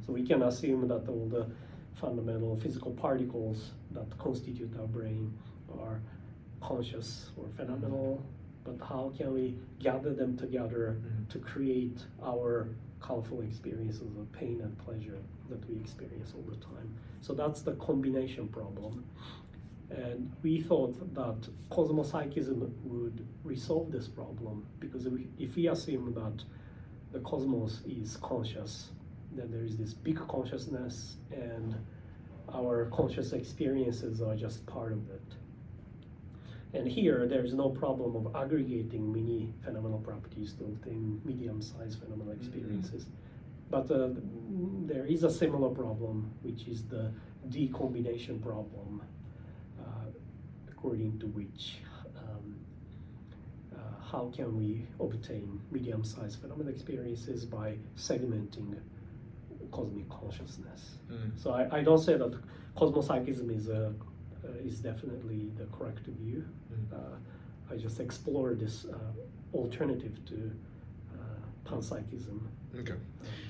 So we can assume that all the fundamental physical particles that constitute our brain are conscious or phenomenal, but how can we gather them together to create our colorful experiences of pain and pleasure that we experience all the time? So that's the combination problem. And we thought that Cosmopsychism would resolve this problem, because if we assume that the cosmos is conscious, then there is this big consciousness and our conscious experiences are just part of it. And here, there's no problem of aggregating many phenomenal properties to obtain medium-sized phenomenal experiences. But there is a similar problem, which is the decombination problem, according to which how can we obtain medium-sized phenomenal experiences by segmenting cosmic consciousness. So I don't say that Cosmopsychism is definitely the correct view. I just explore this alternative to Panpsychism. Okay.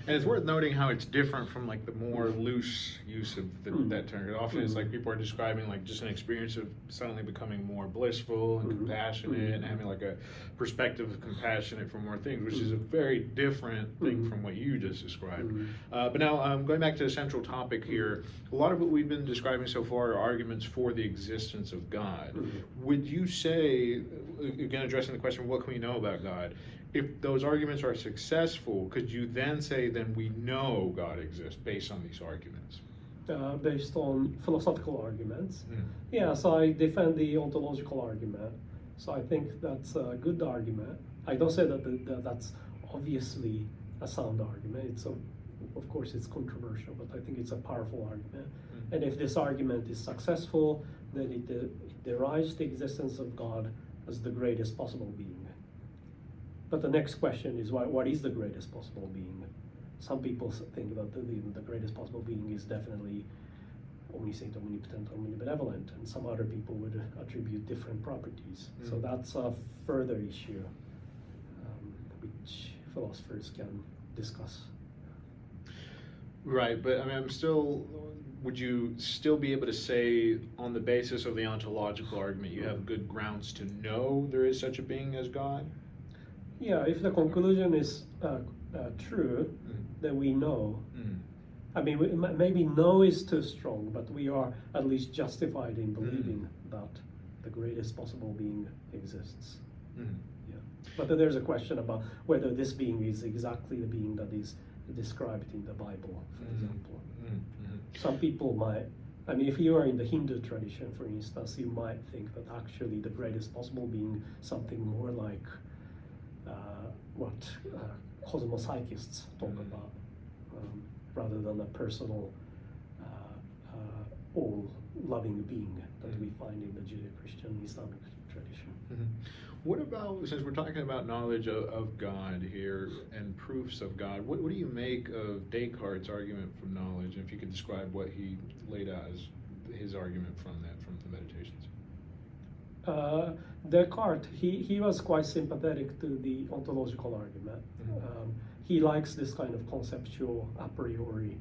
And it's worth noting how it's different from like the more loose use of that term. Often it's like people are describing like just an experience of suddenly becoming more blissful and compassionate and having like a perspective of compassionate for more things, which is a very different thing from what you just described. But now going back to the central topic here, a lot of what we've been describing so far are arguments for the existence of God. Would you say, again addressing the question, what can we know about God? If those arguments are successful, could you then say, then we know God exists based on these arguments? Based on philosophical arguments. Yeah, so I defend the ontological argument. So I think that's a good argument. I don't say that that's obviously a sound argument. Of course, it's controversial, but I think it's a powerful argument. And if this argument is successful, then it derives the existence of God as the greatest possible being. But the next question is, what is the greatest possible being? Some people think that the greatest possible being is definitely omniscient, omnipotent, omnibenevolent, and some other people would attribute different properties. So that's a further issue which philosophers can discuss. Right, but I mean, would you still be able to say, on the basis of the ontological argument, you have good grounds to know there is such a being as God? Yeah, if the conclusion is true, then we know. I mean, maybe know is too strong, but we are at least justified in believing that the greatest possible being exists. Yeah. But then there's a question about whether this being is exactly the being that is described in the Bible, for example. Some people might, I mean, if you are in the Hindu tradition, for instance, you might think that actually the greatest possible being something more like what cosmopsychists talk about, rather than a personal, all-loving being that we find in the Judeo-Christian Islamic tradition. What about, since we're talking about knowledge of God here and proofs of God, what do you make of Descartes' argument from knowledge? And if you could describe what he laid out as his argument from the Meditations. Descartes, he was quite sympathetic to the ontological argument. He likes this kind of conceptual a priori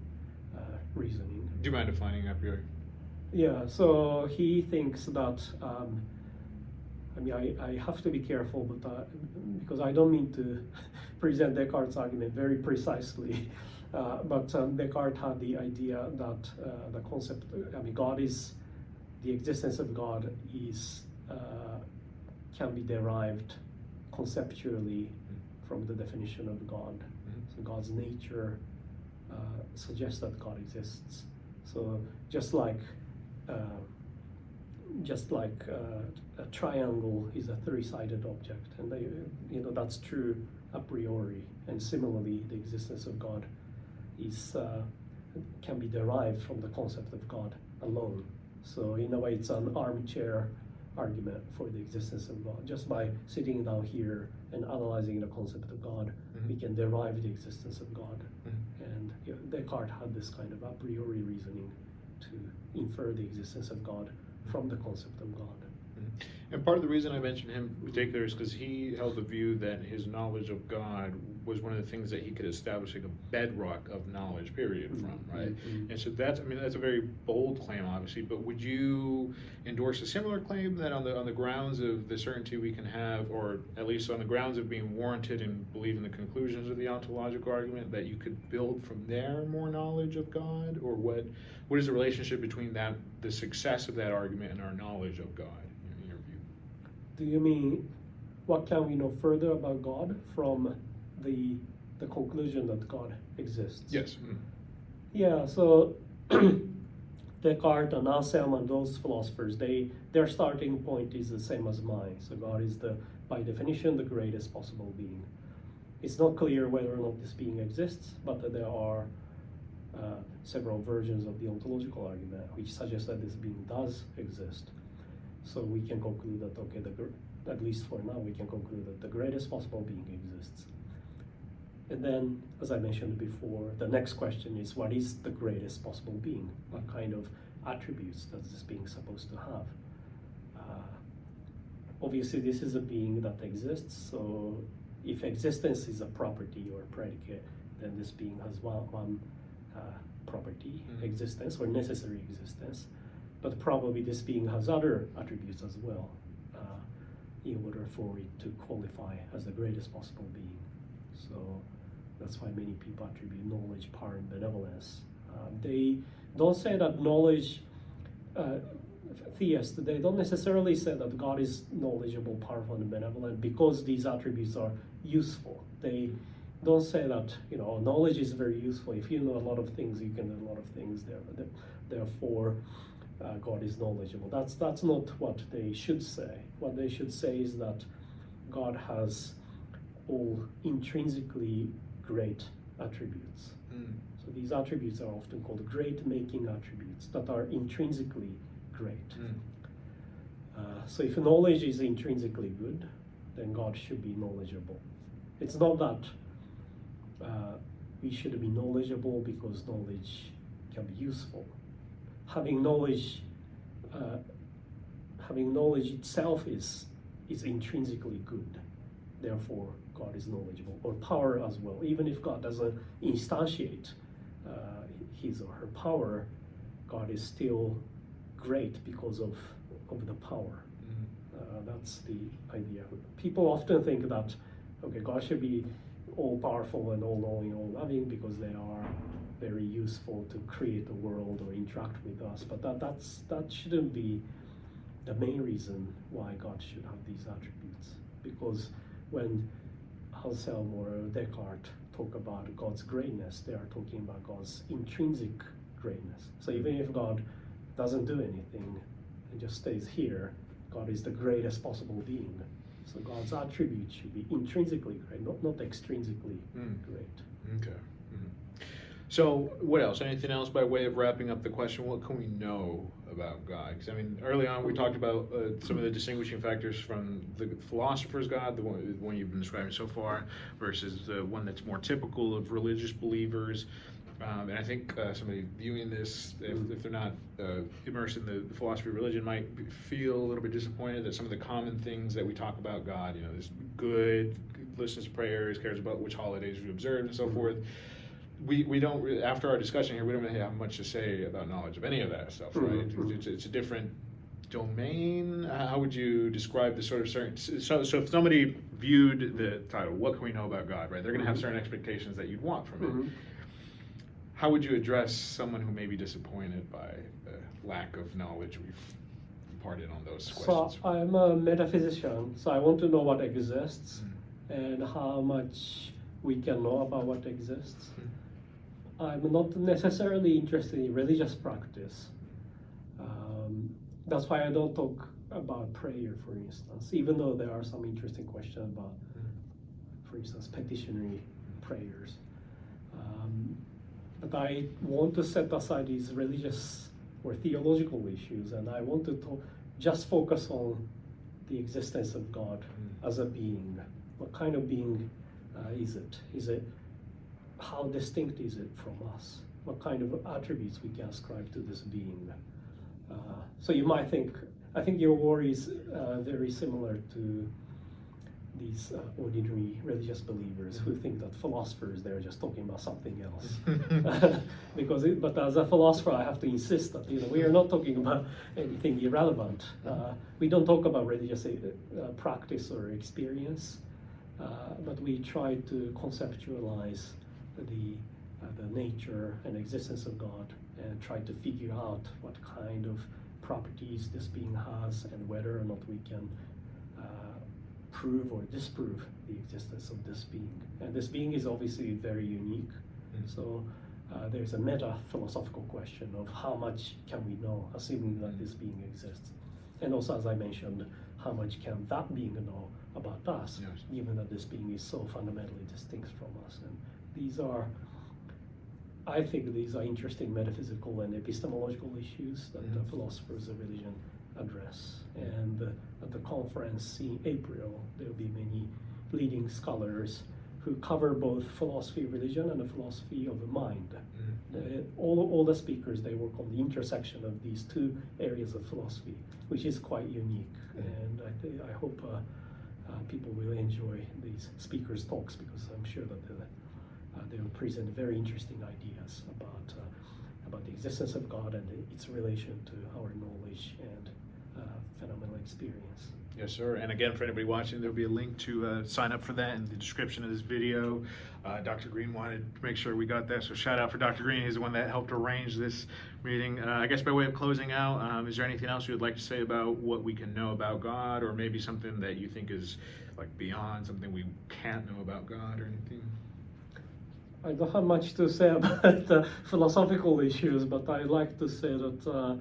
reasoning. Do you mind defining a priori? Yeah, so he thinks that, I mean, I have to be careful, but because I don't mean to present Descartes' argument very precisely, but Descartes had the idea that the concept, I mean, the existence of God can be derived conceptually from the definition of God. So God's nature suggests that God exists. So just like a triangle is a three-sided object, and that's true a priori. And similarly, the existence of God can be derived from the concept of God alone. So in a way, it's an armchair argument for the existence of God. Just by sitting down here and analyzing the concept of God, we can derive the existence of God. And Descartes had this kind of a priori reasoning to infer the existence of God from the concept of God. And part of the reason I mentioned him in particular is because he held the view that his knowledge of God was one of the things that he could establish like a bedrock of knowledge, period, from, right? And so that's a very bold claim, obviously, but would you endorse a similar claim that on the grounds of the certainty we can have, or at least on the grounds of being warranted in believing the conclusions of the ontological argument, that you could build from there more knowledge of God? Or what is the relationship between the success of that argument and our knowledge of God? Do you mean what can we know further about God from the conclusion that God exists? Yes. Yeah, so Descartes and Anselm and those philosophers, their starting point is the same as mine. So God is by definition, the greatest possible being. It's not clear whether or not this being exists, but there are several versions of the ontological argument which suggest that this being does exist. So we can conclude that, okay, at least for now, we can conclude that the greatest possible being exists. And then, as I mentioned before, the next question is, what is the greatest possible being? What kind of attributes does this being supposed to have? Obviously, this is a being that exists, so if existence is a property or a predicate, then this being has one property, Mm-hmm. existence, or necessary existence. But probably this being has other attributes as well, in order for it to qualify as the greatest possible being. So that's why many people attribute knowledge, power, and benevolence. They don't say that knowledge, theists, they don't necessarily say that God is knowledgeable, powerful, and benevolent because these attributes are useful. They don't say that, knowledge is very useful. If you know a lot of things, you can do a lot of things there. Therefore, God is knowledgeable. That's not what they should say. What they should say is that God has all intrinsically great attributes. So these attributes are often called great-making attributes that are intrinsically great. So if knowledge is intrinsically good, then God should be knowledgeable. It's not that we should be knowledgeable because knowledge can be useful. Having knowledge itself is intrinsically good. Therefore, God is knowledgeable. Or power as well. Even if God doesn't instantiate his or her power, God is still great because of the power. That's the idea. People often think that, okay, God should be all-powerful and all-knowing, all-loving because they are very useful to create the world or interact with us. But that shouldn't be the main reason why God should have these attributes. Because when Anselm or Descartes talk about God's greatness, they are talking about God's intrinsic greatness. So even if God doesn't do anything and just stays here, God is the greatest possible being. So God's attributes should be intrinsically great, not extrinsically great. Okay. So what else? Anything else by way of wrapping up the question? What can we know about God? Because early on we talked about some of the distinguishing factors from the philosopher's God, the one you've been describing so far, versus the one that's more typical of religious believers. And I think somebody viewing this, if they're not immersed in the philosophy of religion, might feel a little bit disappointed that some of the common things that we talk about God, this good, listens to prayers, cares about which holidays we observe, and so forth. We don't really, after our discussion here, we don't really have much to say about knowledge of any of that stuff, right? It's a different domain. How would you describe the sort of certain? So if somebody viewed the title, "What can we know about God?" Right, they're going to have certain expectations that you'd want from it. How would you address someone who may be disappointed by the lack of knowledge we've imparted on those questions? So I'm a metaphysician, so I want to know what exists and how much we can know about what exists. I'm not necessarily interested in religious practice. That's why I don't talk about prayer, for instance, even though there are some interesting questions about, for instance, petitionary prayers. But I want to set aside these religious or theological issues, and I want to just focus on the existence of God as a being. What kind of being is it? How distinct is it from us? What kind of attributes we can ascribe to this being? So you might think, I think your worry is very similar to these ordinary religious believers who think that philosophers, they're just talking about something else. But as a philosopher, I have to insist that we are not talking about anything irrelevant. We don't talk about religious practice or experience, but we try to conceptualize the nature and existence of God and try to figure out what kind of properties this being has and whether or not we can prove or disprove the existence of this being. And this being is obviously very unique. So there's a meta-philosophical question of how much can we know, assuming that this being exists. And also, as I mentioned, how much can that being know about us, given that this being is so fundamentally distinct from us. And I think these are interesting metaphysical and epistemological issues that the philosophers of religion address. And at the conference in April, there will be many leading scholars who cover both philosophy of religion and the philosophy of the mind. All the speakers, they work on the intersection of these two areas of philosophy, which is quite unique. And I hope people will enjoy these speakers' talks, because I'm sure that they will present very interesting ideas about the existence of God and its relation to our knowledge and phenomenal experience. Yes, sir. And again, for anybody watching, there'll be a link to sign up for that in the description of this video. Dr. Green wanted to make sure we got that, so shout out for Dr. Green. He's the one that helped arrange this meeting. I guess by way of closing out, is there anything else you would like to say about what we can know about God, or maybe something that you think is like beyond something we can't know about God or anything? I don't have much to say about philosophical issues, but I like to say that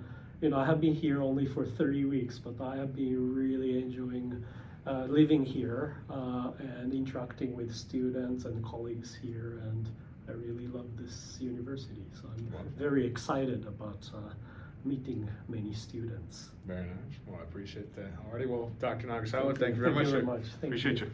I have been here only for 30 weeks, but I have been really enjoying living here and interacting with students and colleagues here, and I really love this university. So I'm very excited about meeting many students. Very nice. Well, I appreciate that. Alrighty, well, Dr. Nagasawa, thank you very much. Thank you very much. Thank Appreciate you. you.